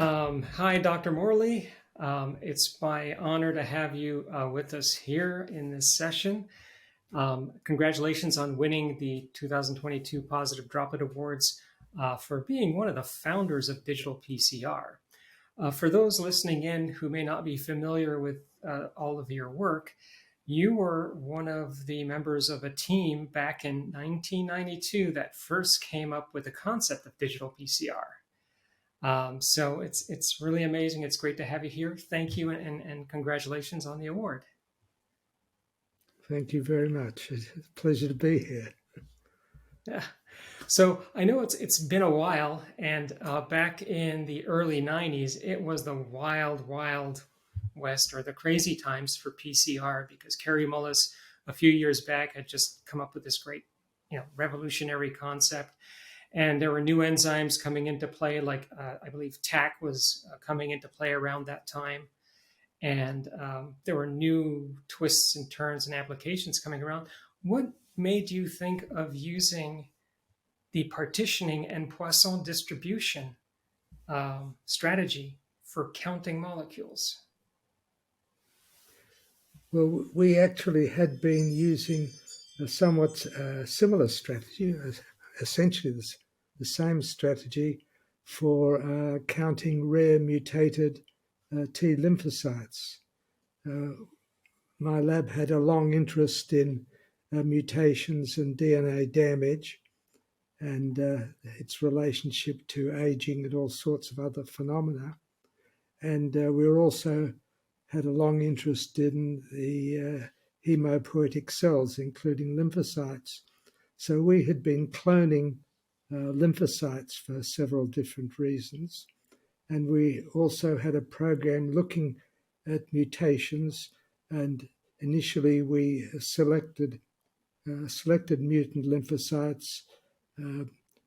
Hi, Dr. Morley. It's my honor to have you with us here in this session. Congratulations on winning the 2022 Positive Droplet Awards for being one of the founders of Digital PCR. For those listening in who may not be familiar with all of your work, you were one of the members of a team back in 1992 that first came up with the concept of digital PCR. So it's really amazing. It's great to have you here. Thank you and congratulations on the award. Thank you very much. It's a pleasure to be here. Yeah. So I know it's been a while, and back in the early 90s, it was the wild west, or the crazy times for PCR, because Kerry Mullis a few years back had just come up with this great, revolutionary concept. And there were new enzymes coming into play, like I believe TAC was coming into play around that time. And there were new twists and turns and applications coming around. What made you think of using the partitioning and Poisson distribution strategy for counting molecules? Well, we actually had been using a somewhat similar strategy, essentially the same strategy for counting rare mutated T lymphocytes. My lab had a long interest in mutations and DNA damage and its relationship to aging and all sorts of other phenomena. And we also had a long interest in the hemopoietic cells, including lymphocytes. So we had been cloning lymphocytes for several different reasons. And we also had a program looking at mutations. And initially we selected mutant lymphocytes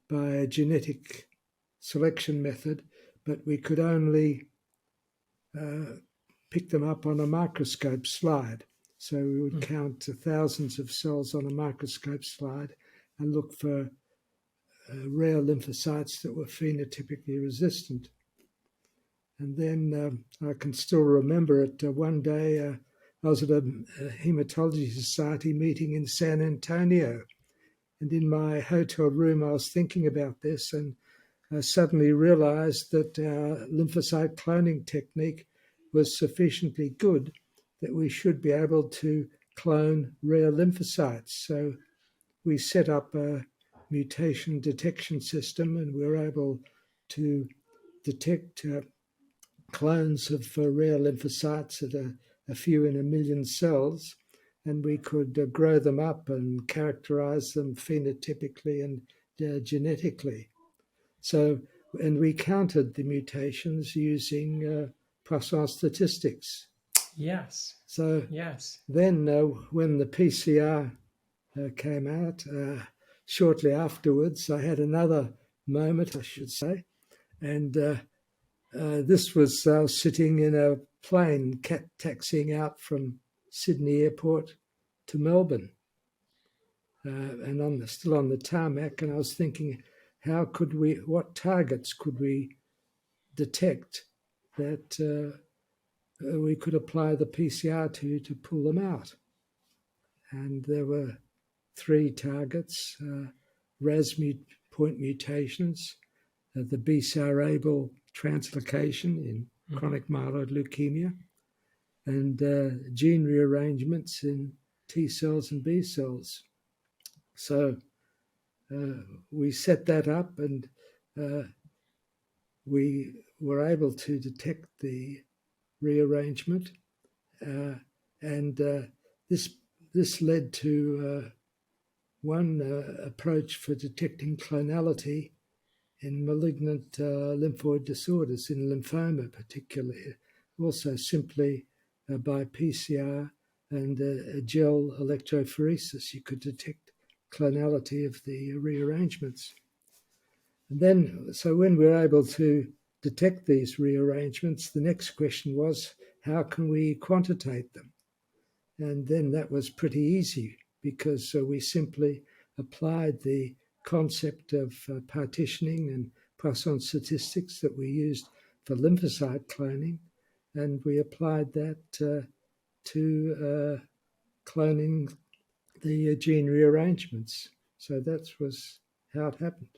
by a genetic selection method, but we could only pick them up on a microscope slide. So we would count thousands of cells on a microscope slide and look for rare lymphocytes that were phenotypically resistant. And then I can still remember it. One day I was at a hematology society meeting in San Antonio. And in my hotel room, I was thinking about this, and I suddenly realized that our lymphocyte cloning technique was sufficiently good that we should be able to clone rare lymphocytes. So we set up a mutation detection system, and we were able to detect clones of rare lymphocytes at a few in a million cells, and we could grow them up and characterize them phenotypically and genetically. So, and we counted the mutations using Poisson statistics. Yes. So yes. Then when the PCR came out, shortly afterwards, I had another moment, I should say, and this was sitting in a plane taxiing out from Sydney Airport to Melbourne, and still on the tarmac, and I was thinking, what targets could we detect that we could apply the PCR to pull them out? And there were three targets: RAS point mutations, the BCR-ABL translocation in chronic myeloid leukemia, and gene rearrangements in T cells and B cells. So we set that up, and we were able to detect the rearrangement, and this led to one approach for detecting clonality in malignant lymphoid disorders, in lymphoma particularly, also simply by PCR and a gel electrophoresis, you could detect clonality of the rearrangements. And then, so when we were able to detect these rearrangements, the next question was, how can we quantitate them? And then that was pretty easy, because we simply applied the concept of partitioning and Poisson statistics that we used for lymphocyte cloning, and we applied that to cloning the gene rearrangements. So that was how it happened.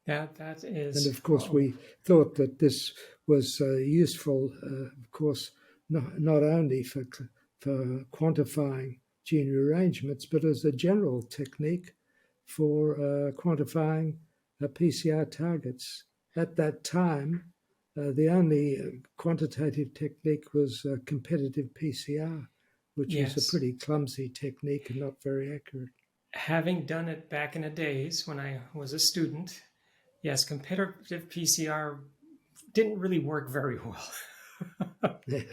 That And is, of course, we thought that this was useful, of course, not only for quantifying gene rearrangements, but as a general technique for quantifying PCR targets. At that time, the only quantitative technique was competitive PCR, which was a yes. pretty clumsy technique and not very accurate. Having done it back in the days when I was a student, yes, competitive PCR didn't really work very well. Yes.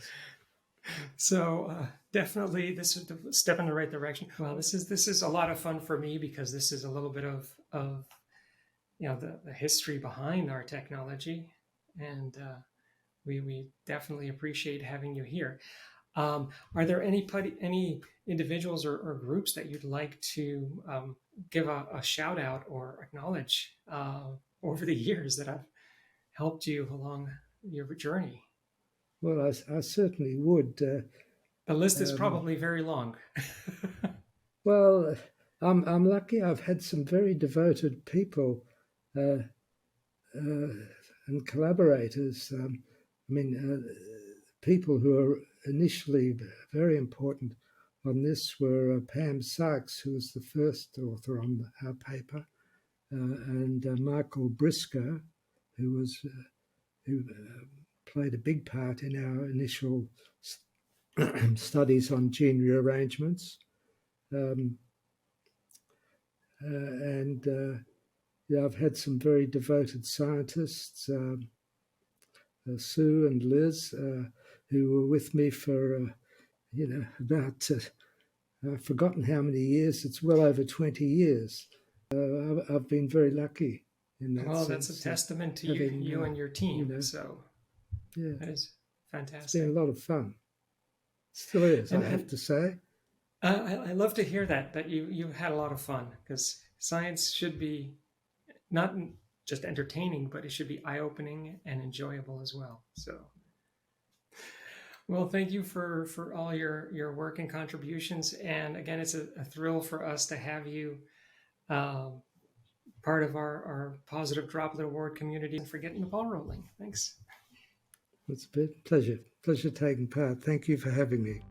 So definitely, this is a step in the right direction. Well, this is a lot of fun for me because this is a little bit of the history behind our technology, and we definitely appreciate having you here. Are there any individuals or groups that you'd like to give a shout out or acknowledge over the years that have helped you along your journey? Well, I certainly would. The list is Um, probably very long. well, I'm lucky. I've had some very devoted people uh, and collaborators. People who are initially very important on this were Pam Sykes, who was the first author on our paper, and Michael Briscoe, who was who played a big part in our initial studies on gene rearrangements. And yeah, I've had some very devoted scientists, Sue and Liz, who were with me for, about, I've forgotten how many years. It's well over 20 years. I've been very lucky in that Well, that's a sense, testament to having, you and your team. you know, So yeah, that is it's been a fantastic. lot of fun. Still is, And I have to say. I love to hear that you had a lot of fun because science should be not just entertaining, but it should be eye opening and enjoyable as well. So, well, thank you for all your work and contributions. And again, it's a thrill for us to have you um, part of our Positive Droplet Award community and for getting the ball rolling. Thanks. It's a pleasure taking part. Thank you for having me.